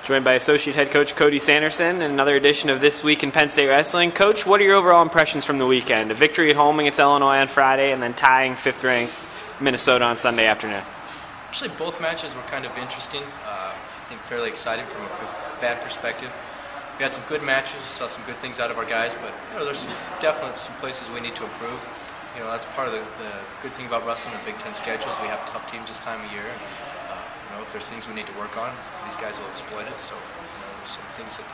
Joined by Associate Head Coach Cody Sanderson and another edition of This Week in Penn State Wrestling. Coach, what are your overall impressions from the weekend? A victory at home against Illinois on Friday and then tying 5th-ranked Minnesota on Sunday afternoon. Actually, both matches were kind of interesting. I think fairly exciting from a fan perspective. We had some good matches, we saw some good things out of our guys, but there's definitely some places we need to improve. That's part of the good thing about wrestling and Big Ten schedules. We have tough teams this time of year. If there's things we need to work on, these guys will exploit it. So there's some things that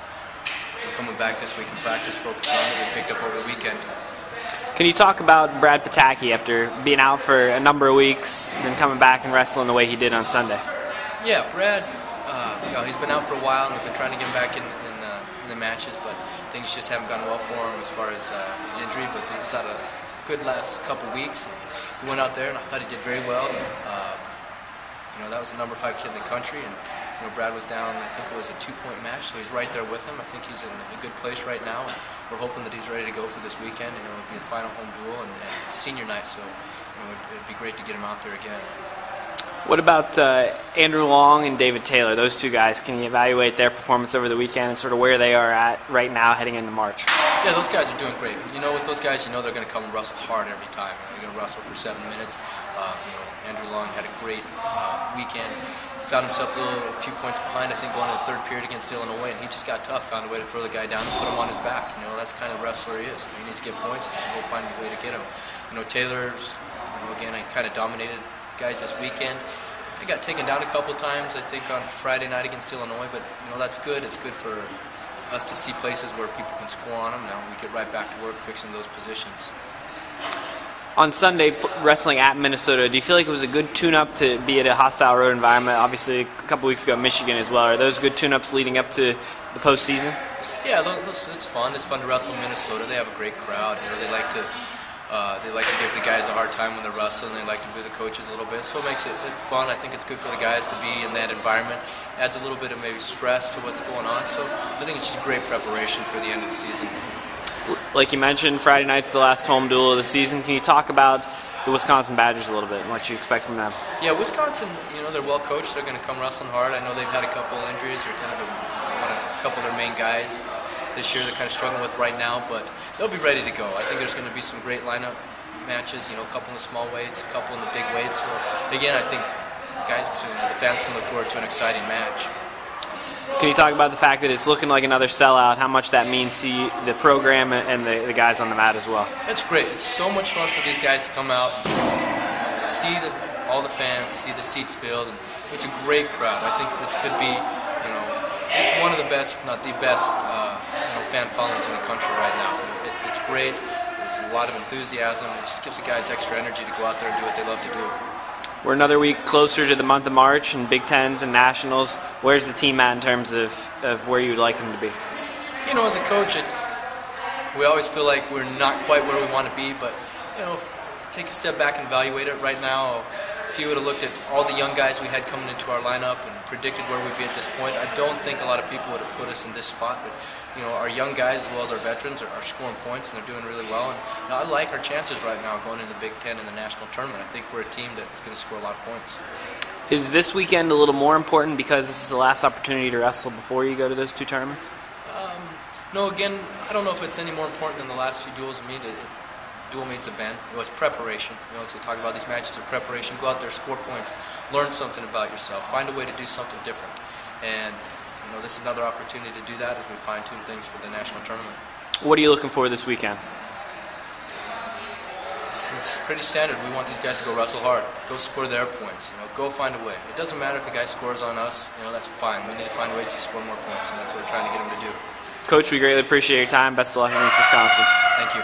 we're coming back this week in practice, focus on that we picked up over the weekend. Can you talk about Brad Pataki after being out for a number of weeks and then coming back and wrestling the way he did on Sunday? Yeah, Brad, he's been out for a while and we've been trying to get him back in the matches, but things just haven't gone well for him as far as his injury. But he's had a good last couple weeks. He went out there and I thought he did very well. That was the number 5 kid in the country, and Brad was down, I think it was a 2-point match, so he's right there with him. I think he's in a good place right now, and we're hoping that he's ready to go for this weekend. It'll be the final home duel and senior night, so it'd be great to get him out there again. What about Andrew Long and David Taylor, those two guys? Can you evaluate their performance over the weekend and sort of where they are at right now heading into March? Yeah, those guys are doing great. With those guys, they're going to come and wrestle hard every time. They're going to wrestle for 7 minutes. Andrew Long had a great weekend. He found himself a few points behind, I think, going to the 3rd period against Illinois, and he just got tough, found a way to throw the guy down and put him on his back. That's the kind of wrestler he is. He needs to get points, and we'll find a way to get him. Taylor's, again, he kind of dominated guys this weekend. He got taken down a couple times, I think, on Friday night against Illinois, but that's good. It's good for us to see places where people can score on them. Now we get right back to work fixing those positions. On Sunday, wrestling at Minnesota, do you feel like it was a good tune-up to be at a hostile road environment? Obviously, a couple weeks ago, Michigan as well. Are those good tune-ups leading up to the postseason? Yeah, it's fun. It's fun to wrestle in Minnesota. They have a great crowd. They like to give the guys a hard time when they're wrestling. They like to boo the coaches a little bit, so it makes it fun. I think it's good for the guys to be in that environment. Adds a little bit of maybe stress to what's going on. So I think it's just great preparation for the end of the season. Like you mentioned, Friday night's the last home duel of the season. Can you talk about the Wisconsin Badgers a little bit and what you expect from them? Yeah, Wisconsin, they're well coached. They're going to come wrestling hard. I know they've had a couple injuries. They're kind of a couple of their main guys this year they're kind of struggling with right now, but they'll be ready to go. I think there's going to be some great lineup matches, a couple in the small weights, a couple in the big weights. So again, I think the fans can look forward to an exciting match. Can you talk about the fact that it's looking like another sellout, how much that means to the program and the guys on the mat as well? It's great. It's so much fun for these guys to come out and just see all the fans, see the seats filled. And it's a great crowd. I think this could be, it's one of the best, if not the best, fan followings in the country right now. It's great. There's a lot of enthusiasm. It just gives the guys extra energy to go out there and do what they love to do. We're another week closer to the month of March and Big Tens and Nationals. Where's the team at in terms of where you would like them to be? As a coach, we always feel like we're not quite where we want to be, but, take a step back and evaluate it. Right now, if you would have looked at all the young guys we had coming into our lineup and predicted where we'd be at this point, I don't think a lot of people would have put us in this spot. But, our young guys as well as our veterans are scoring points and they're doing really well. And I like our chances right now going into the Big Ten and the national tournament. I think we're a team that's going to score a lot of points. Is this weekend a little more important because this is the last opportunity to wrestle before you go to those 2 tournaments? No, again, I don't know if it's any more important than the last few dual meets have been. It's preparation. So talk about these matches of preparation. Go out there, score points, learn something about yourself, find a way to do something different. And this is another opportunity to do that as we fine-tune things for the national tournament. What are you looking for this weekend? It's pretty standard. We want these guys to go wrestle hard, go score their points. Go find a way. It doesn't matter if the guy scores on us. That's fine. We need to find ways to score more points, and that's what we're trying to get him to do. Coach, we greatly appreciate your time. Best of luck against Wisconsin. Thank you.